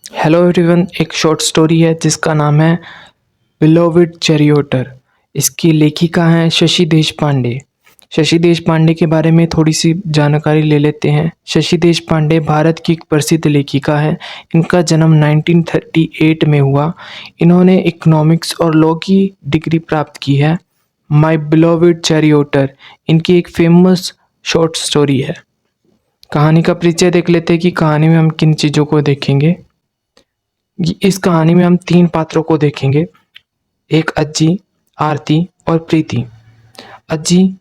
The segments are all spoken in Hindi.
हेलो एवरीवन, एक शॉर्ट स्टोरी है जिसका नाम है बिलोविड चैरियोटर। इसकी लेखिका हैं शशि देशपांडे। शशि देशपांडे के बारे में थोड़ी सी जानकारी ले लेते हैं। शशि देशपांडे भारत की एक प्रसिद्ध लेखिका है। इनका जन्म 1938 में हुआ। इन्होंने इकोनॉमिक्स और लॉ की डिग्री प्राप्त की है। माय बिलोविड चैरियोटर इनकी एक फेमस शॉर्ट स्टोरी है। कहानी का परिचय देख लेते हैं कि कहानी में हम किन चीज़ों को देखेंगे। इस कहानी में हम 3 पात्रों को देखेंगे। एक अज्जी, आरती और प्रीति। अज्जी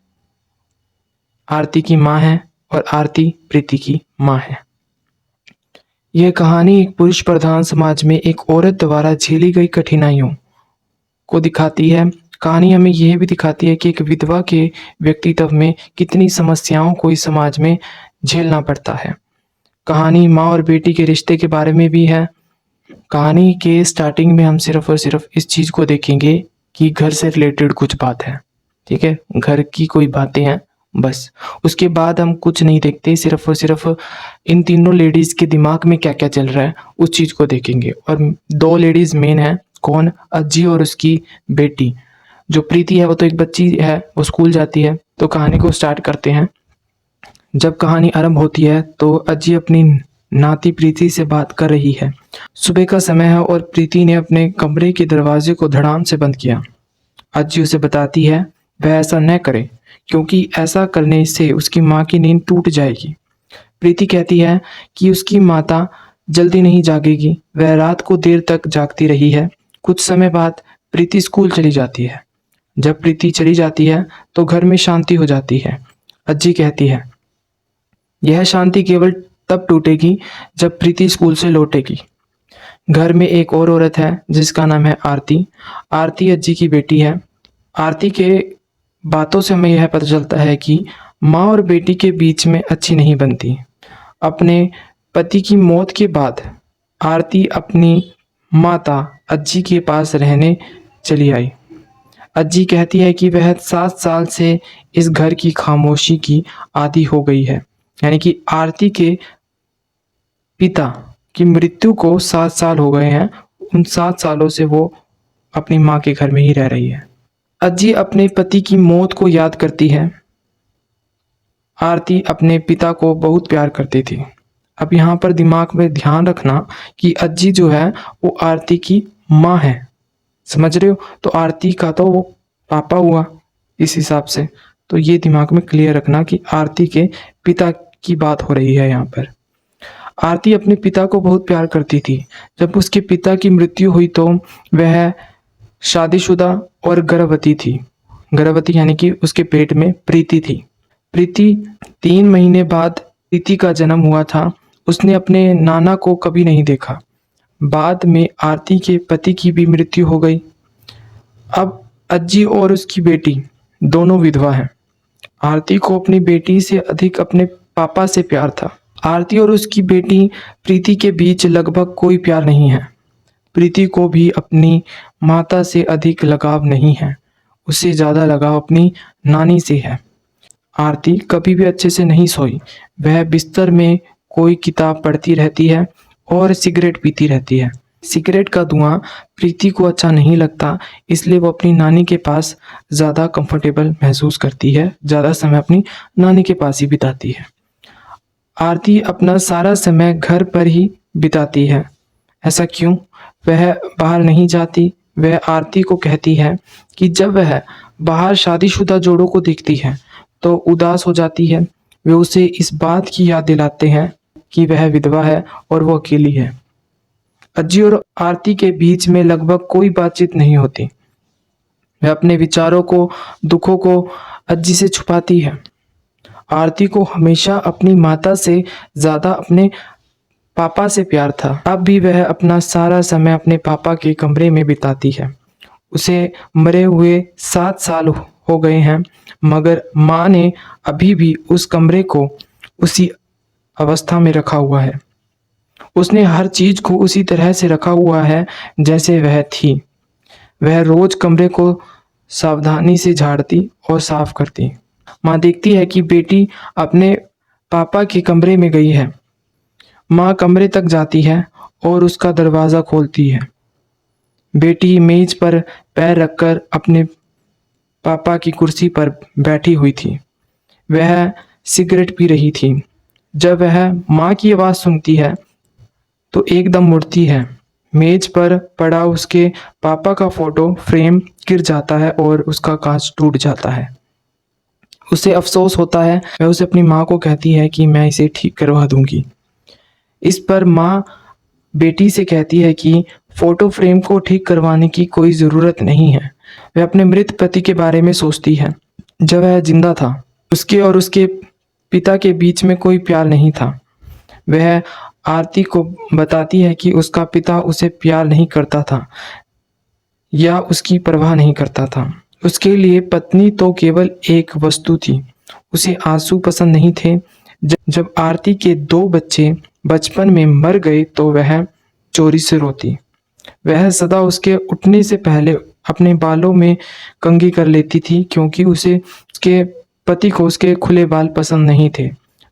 आरती की माँ है और आरती प्रीति की माँ है। यह कहानी एक पुरुष प्रधान समाज में एक औरत द्वारा झेली गई कठिनाइयों को दिखाती है। कहानी हमें यह भी दिखाती है कि एक विधवा के व्यक्तित्व में कितनी समस्याओं को इस समाज में झेलना पड़ता है। कहानी माँ और बेटी के रिश्ते के बारे में भी है। कहानी के स्टार्टिंग में हम सिर्फ और सिर्फ इस चीज़ को देखेंगे कि घर से रिलेटेड कुछ बात है, ठीक है? घर की कोई बातें हैं बस। उसके बाद हम कुछ नहीं देखते, सिर्फ और सिर्फ इन तीनों लेडीज़ के दिमाग में क्या-क्या चल रहा है उस चीज़ को देखेंगे। और 2 लेडीज़ मेन हैं, कौन? अज्जी और उसकी बेटी। जो प्रीति है वो तो एक बच्ची है, वो स्कूल जाती है। तो कहानी को स्टार्ट करते हैं। जब कहानी आरंभ होती है तो अज्जी अपनी नाती प्रीति से बात कर रही है। सुबह का समय है और प्रीति ने अपने कमरे के दरवाजे को धड़ाम से बंद किया। अज्जी उसे बताती है वह ऐसा न करे क्योंकि ऐसा करने से उसकी माँ की नींद टूट जाएगी। प्रीति कहती है कि उसकी माता जल्दी नहीं जागेगी, वह रात को देर तक जागती रही है। कुछ समय बाद प्रीति स्कूल चली जाती है। जब प्रीति चली जाती है तो घर में शांति हो जाती है। अज्जी कहती है यह शांति केवल तब टूटेगी जब प्रीति स्कूल से लौटेगी। घर में एक और औरत है जिसका नाम है आरती। आरती अज्जी की बेटी है। आरती के बातों से हमें यह पता चलता है कि माँ और बेटी के बीच में अच्छी नहीं बनती। अपने पति की मौत के बाद आरती अपनी माता अज्जी के पास रहने चली आई। अज्जी कहती है कि वह 7 साल से इस घर की खामोशी की आदी हो गई है। यानी कि आरती के पिता की मृत्यु को 7 साल हो गए हैं। उन 7 सालों से वो अपनी माँ के घर में ही रह रही है। अज्जी अपने पति की मौत को याद करती है। आरती अपने पिता को बहुत प्यार करती थी। अब यहाँ पर दिमाग में ध्यान रखना कि अज्जी जो है वो आरती की माँ है। समझ रहे हो? तो आरती का तो वो पापा हुआ इस हिसाब से। तो ये दिमाग में क्लियर रखना कि आरती के पिता की बात हो रही है यहाँ पर। आरती अपने पिता को बहुत प्यार करती थी। जब उसके पिता की मृत्यु हुई तो वह शादीशुदा और गर्भवती थी। गर्भवती यानी कि उसके पेट में प्रीति थी। प्रीति 3 महीने बाद प्रीति का जन्म हुआ था। उसने अपने नाना को कभी नहीं देखा। बाद में आरती के पति की भी मृत्यु हो गई। अब अज्जी और उसकी बेटी दोनों विधवा हैं। आरती को अपनी बेटी से अधिक अपने पापा से प्यार था। आरती और उसकी बेटी प्रीति के बीच लगभग कोई प्यार नहीं है। प्रीति को भी अपनी माता से अधिक लगाव नहीं है। उससे ज़्यादा लगाव अपनी नानी से है। आरती कभी भी अच्छे से नहीं सोई। वह बिस्तर में कोई किताब पढ़ती रहती है और सिगरेट पीती रहती है। सिगरेट का धुआं प्रीति को अच्छा नहीं लगता, इसलिए वो अपनी नानी के पास ज़्यादा कंफर्टेबल महसूस करती है। ज़्यादा समय अपनी नानी के पास ही बिताती है। आरती अपना सारा समय घर पर ही बिताती है। ऐसा क्यों? वह बाहर नहीं जाती। वह आरती को कहती है कि जब वह बाहर शादीशुदा जोड़ों को देखती है तो उदास हो जाती है। वे उसे इस बात की याद दिलाते हैं कि वह विधवा है और वो अकेली है। अज्जी और आरती के बीच में लगभग कोई बातचीत नहीं होती। वह अपने विचारों को, दुखों को अज्जी से छुपाती है। आरती को हमेशा अपनी माता से ज़्यादा अपने पापा से प्यार था। अब भी वह अपना सारा समय अपने पापा के कमरे में बिताती है। उसे मरे हुए 7 साल हो गए हैं, मगर माँ ने अभी भी उस कमरे को उसी अवस्था में रखा हुआ है। उसने हर चीज़ को उसी तरह से रखा हुआ है जैसे वह थी। वह रोज कमरे को सावधानी से झाड़ती और साफ करती। माँ देखती है कि बेटी अपने पापा के कमरे में गई है। माँ कमरे तक जाती है और उसका दरवाज़ा खोलती है। बेटी मेज पर पैर रखकर अपने पापा की कुर्सी पर बैठी हुई थी। वह सिगरेट पी रही थी। जब वह माँ की आवाज़ सुनती है तो एकदम मुड़ती है। मेज पर पड़ा उसके पापा का फोटो फ्रेम गिर जाता है और उसका कांच टूट जाता है। उसे अफसोस होता है। वह उसे अपनी माँ को कहती है कि मैं इसे ठीक करवा दूंगी। इस पर माँ बेटी से कहती है कि फोटो फ्रेम को ठीक करवाने की कोई ज़रूरत नहीं है। वह अपने मृत पति के बारे में सोचती है। जब वह जिंदा था उसके और उसके पिता के बीच में कोई प्यार नहीं था। वह आरती को बताती है कि उसका पिता उसे प्यार नहीं करता था या उसकी परवाह नहीं करता था। उसके लिए पत्नी तो केवल एक वस्तु थी। उसे आंसू पसंद नहीं थे। जब आरती के 2 बच्चे बचपन में मर गए तो वह चोरी से रोती। वह सदा उसके उठने से पहले अपने बालों में कंघी कर लेती थी क्योंकि उसे उसके पति को उसके खुले बाल पसंद नहीं थे।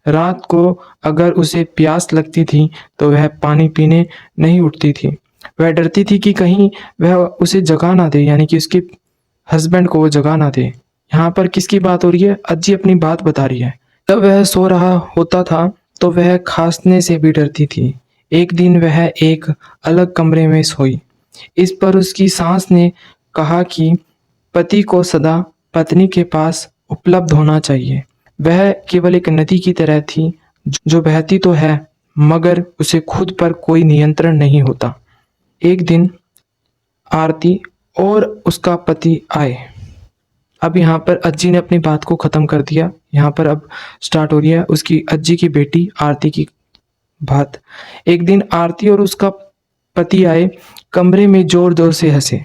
रात को अगर उसे प्यास लगती थी तो वह पानी पीने नहीं उठती थी। वह डरती थी कि कहीं वह उसे जगा ना दे, यानी कि उसके हस्बैंड को वो जगा ना दे। यहाँ पर किसकी बात हो रही है? अज्जी अपनी बात बता रही है। जब वह सो रहा होता था तो वह खांसने से भी डरती थी। एक दिन वह एक अलग कमरे में सोई। इस पर उसकी सास ने कहा कि पति को सदा पत्नी के पास उपलब्ध होना चाहिए। वह केवल एक नदी की तरह थी जो बहती तो है मगर उसे खुद पर कोई नियंत्रण नहीं होता। एक दिन आरती और उसका पति आए। अब यहाँ पर अज्जी ने अपनी बात को ख़त्म कर दिया। यहाँ पर अब स्टार्ट हो रही है उसकी अज्जी की बेटी आरती की बात। एक दिन आरती और उसका पति आए। कमरे में जोर जोर से हंसे।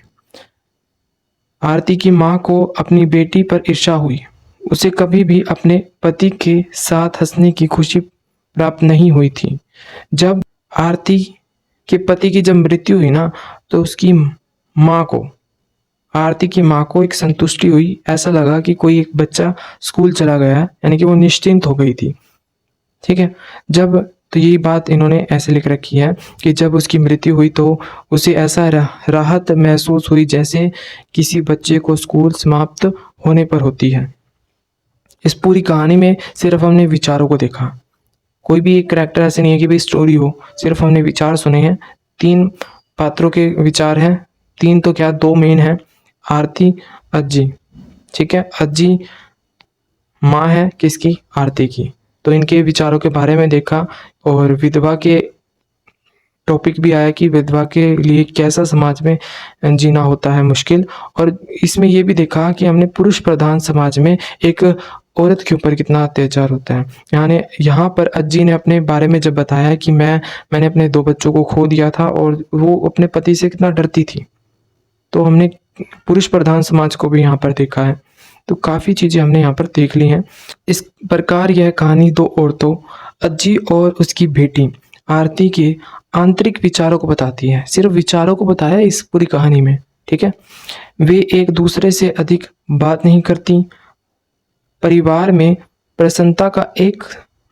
आरती की माँ को अपनी बेटी पर ईर्ष्या हुई। उसे कभी भी अपने पति के साथ हंसने की खुशी प्राप्त नहीं हुई थी। जब आरती के पति की जब मृत्यु हुई ना तो उसकी माँ को, आरती की माँ को एक संतुष्टि हुई। ऐसा लगा कि कोई एक बच्चा स्कूल चला गया है, यानी कि वो निश्चिंत हो गई थी। ठीक है। जब तो यही बात इन्होंने ऐसे लिख रखी है कि जब उसकी मृत्यु हुई तो उसे ऐसा राहत महसूस हुई जैसे किसी बच्चे को स्कूल समाप्त होने पर होती है। इस पूरी कहानी में सिर्फ हमने विचारों को देखा। कोई भी एक करैक्टर ऐसे नहीं है कि भाई स्टोरी हो, सिर्फ हमने विचार सुने हैं। 3 पात्रों के विचार हैं। 3 तो क्या 2 मेन हैं, आरती, अज्जी। ठीक है। अज्जी माँ है किसकी? आरती की। तो इनके विचारों के बारे में देखा और विधवा के टॉपिक भी आया कि विधवा के लिए कैसा समाज में जीना होता है मुश्किल। और इसमें ये भी देखा कि हमने पुरुष प्रधान समाज में एक औरत के ऊपर कितना अत्याचार होता है। यानी यहाँ पर अज्जी ने अपने बारे में जब बताया कि मैंने अपने 2 बच्चों को खो दिया था और वो अपने पति से कितना डरती थी। तो हमने पुरुष प्रधान समाज को भी यहाँ पर देखा है। तो काफ़ी चीज़ें हमने यहाँ पर देख ली हैं। इस प्रकार यह कहानी 2 औरतों अज्जी और उसकी बेटी आरती के आंतरिक विचारों को बताती है। सिर्फ विचारों को बताया इस पूरी कहानी में। ठीक है। वे एक दूसरे से अधिक बात नहीं करती। परिवार में प्रसन्नता का एक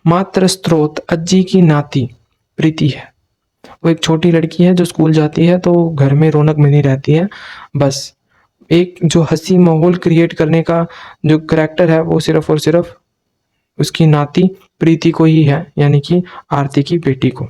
मात्र स्रोत अज्जी की नाती प्रीति है। वो एक छोटी लड़की है जो स्कूल जाती है तो घर में रौनक बनी रहती है। बस एक जो हंसी माहौल क्रिएट करने का जो करैक्टर है वो सिर्फ और सिर्फ उसकी नाती प्रीति को ही है, यानी कि आरती की बेटी को।